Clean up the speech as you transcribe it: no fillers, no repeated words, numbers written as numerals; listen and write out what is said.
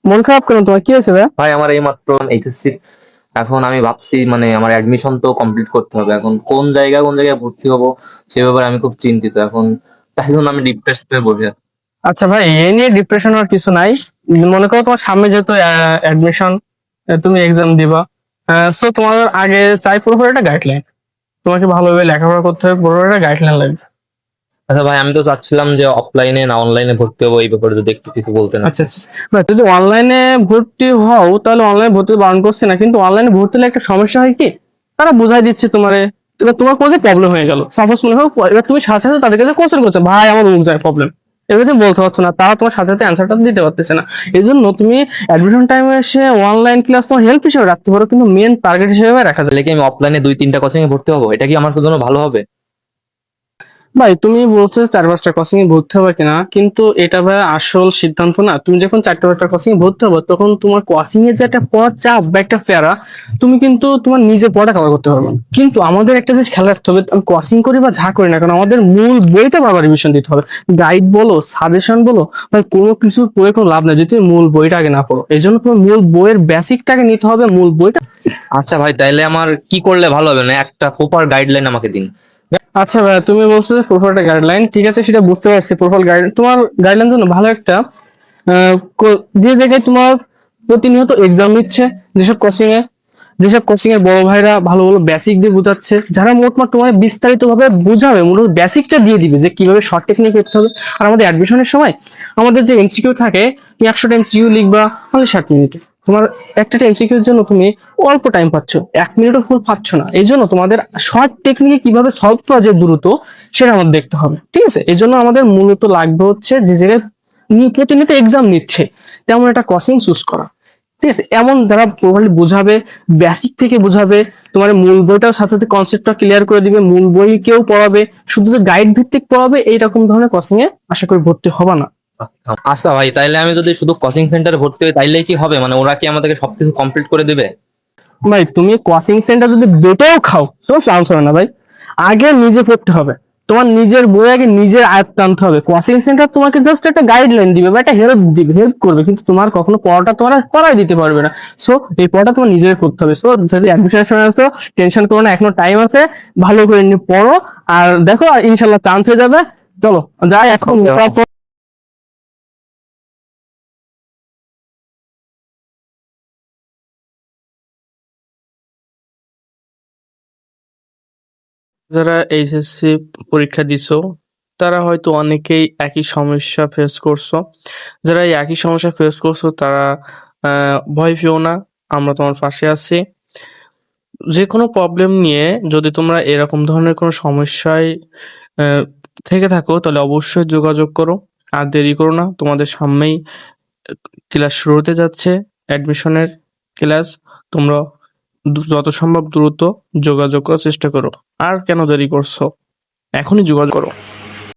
মন খারাপ কেন, তোমার কি হয়েছে ভাই? ভাই আমার এই মাত্র এইচএসসি, এখন আমি ভাবছি মানে আমার অ্যাডমিশন তো কমপ্লিট করতে হবে, এখন কোন জায়গায় ভর্তি হব সে ব্যাপারে আমি খুব চিন্তিত এখন, তাই জন্য আমি ডিপ্রেসড হয়ে বসে আছি। আচ্ছা ভাই, এই নিয়ে ডিপ্রেশন হওয়ার কিছু নাই। মনে করো তোমার সামনে যেহেতু অ্যাডমিশন, তুমি এক্সাম দিবা, সো তোমার আগে চাই পুরো একটা গাইডলাইন। তোমাকে ভালোভাবে লেখাপড়া করতে হবে, পুরো একটা গাইডলাইন লাগবে। আচ্ছা ভাই, আমি তো চাচ্ছিলাম যে অফলাইনে না অনলাইনে ভর্তি হবো, এই ব্যাপারে যদি একটু কিছু বলতেন আচ্ছা আপনি। আচ্ছা ভাই, যদি অনলাইনে ভর্তি হও তাহলে অনলাইনে ভর্তি বারণ করছে না, কিন্তু অনলাইনে ভর্তি হলে একটা সমস্যা হয় কি, তারা বোঝাই দিচ্ছে তোমারে। এবার তোমার কোনো প্রবলেম হয়ে গেল, সাপোজ মনে করো, এবার তুমি সাথে সাথে তাদের কাছে কোশ্চেন করছো, ভাই আমার অমুক যায় প্রবলেম, এবার তুমি বলতে পারছো না, তারা তোমার সাথে সাথে অ্যান্সারটা দিতে পারতেছে না। এই জন্য তুমি অ্যাডমিশন টাইমে এসে অনলাইন ক্লাস তোমার হেল্প হিসেবে রাখতে পারো, কিন্তু মেন টার্গেট হিসেবে রাখা যায়। তাহলে কি আমি অফলাইনে 2-3টা কোচিং এ ভর্তি হবো? এটা কি আমার জন্য ভালো হবে? ভাই তুমি বলছো 4-5টা কোচিং এ ভর্তি হবে কিনা, কিন্তু এটা ভাই আসল সিদ্ধান্ত না। তুমি যখন 4-5টা কোচিং এ ভর্তি হবে, তখন তোমার কোচিং এর যে একটা পড়ার চাপ বা একটা প্যারা, তুমি কিন্তু তোমার নিজের পড়া কভার করতে পারবে না। কিন্তু আমাদের একটা জিনিস খেয়াল রাখতে হবে, আমি কোচিং করি বা যা করি না কারণ আমাদের মূল বইটা বারবার রিভিশন দিতে হবে। গাইড বলো, সাজেশন বলো, ভাই কোনো কিছু পড়ে কোনো লাভ নেই যদি তুমি মূল বইটা আগে না পড়ো। এই জন্য তোমার মূল বইয়ের বেসিকটাকে নিতে হবে, মূল বইটা। আচ্ছা ভাই, তাইলে আমার কি করলে ভালো হবে, না একটা প্রপার গাইডলাইন আমাকে দিন। আচ্ছা ভাই, তুমি বলছো যে প্রপার একটা গাইডলাইন, ঠিক আছে সেটা বুঝতে পারছি। প্রপার গাইড, তোমার গাইডলাইন জন্য ভালো একটা যে জায়গায় তোমার প্রতিনিয়ত এক্সাম নিচ্ছে, যেসব কোচিং এ, যেসব কোচিং এর বড় ভাইরা ভালো ভালো বেসিক দিয়ে বোঝাচ্ছে, যারা মোটমাট তোমার বিস্তারিত ভাবে বোঝাবে, মূলত বেসিকটা দিয়ে দিবে যে কিভাবে শর্ট টেকনিক করতে হবে। আর আমাদের অ্যাডমিশনের সময় আমাদের যে এমসিকিউ থাকে, তুমি 100টা এমসিকিউ লিখবা তাহলে 60 মিনিটে। তোমার একটা এমসিকিউর জন্য তুমি অল্প টাইম পাচ্ছ, 1 মিনিটও ফুল পাচ্ছ না। এই জন্য তোমাদের শর্ট টেকনিকে কিভাবে সলভ করা যায় দ্রুত, সেটা আমাদের দেখতে হবে। ঠিক আছে, এই জন্য আমাদের মূলত লাগবে হচ্ছে যে জায়গায় প্রতিনিয়ত এক্সাম নিচ্ছে তেমন একটা কোচিং চুজ করা। ঠিক আছে, এমন যারা প্রপারলি বোঝাবে, বেসিক থেকে বোঝাবে, তোমার মূল বইটাও সাথে সাথে কনসেপ্টটা ক্লিয়ার করে দিবে, মূল বই কেউ পড়াবে, শুধু যে গাইড ভিত্তিক পড়াবে এইরকম ধরনের কোচিং এ আশা করি ভর্তি হবে না। আচ্ছা ভাই, তাইলে আমি যদি শুধু কোচিং সেন্টারে ভর্তি হই তাইলেই কি হবে, মানে ওরা কি আমাদেরকে সবকিছু কমপ্লিট করে দিবে? ভাই তুমি কোচিং সেন্টার যদি বেটেও খাও তোমার চান্স হবে না ভাই। আগে নিজে পড়তে হবে, তোমার নিজের বই আগে নিজের আয়ত্তে আনতে হবে। কোচিং সেন্টার তোমাকে জাস্ট একটা গাইডলাইন দিবে বা একটা হেল্প দিবে, হেল্প করবে, কিন্তু তোমার কখনো পড়াটা তোমার করাই দিতে পারবে না। সো এই পড়াটা তোমার নিজের করতে হবে। সো যদি অ্যাডমিশনের সময় আসো, টেনশন করো না, এখনো টাইম আছে, ভালো করে নিয়ে পড়ো, আর দেখো ইনশাল্লাহ চান্স হয়ে যাবে। চলো যাই এখন। যারা এইচএসসি পরীক্ষা দিছো তারা হয়তো অনেকেই একই সমস্যা ফেস করছো। যারা এই একই সমস্যা ফেস করছো তারা ভয় পেও না, আমরা তোমার পাশে আছি। যে কোনো প্রবলেম নিয়ে যদি তোমরা এরকম ধরনের কোনো সমস্যায় আহ, থেকে থাকো তাহলে অবশ্যই যোগাযোগ করো। আর দেরি করো না, তোমাদের সামনেই ক্লাস শুরু হতে যাচ্ছে, অ্যাডমিশনের ক্লাস। তোমরা যত সম্ভব দ্রুত যোগাযোগ করার চেষ্টা করো। আর কেন দেরি করছো, এখনই যোগাযোগ করো।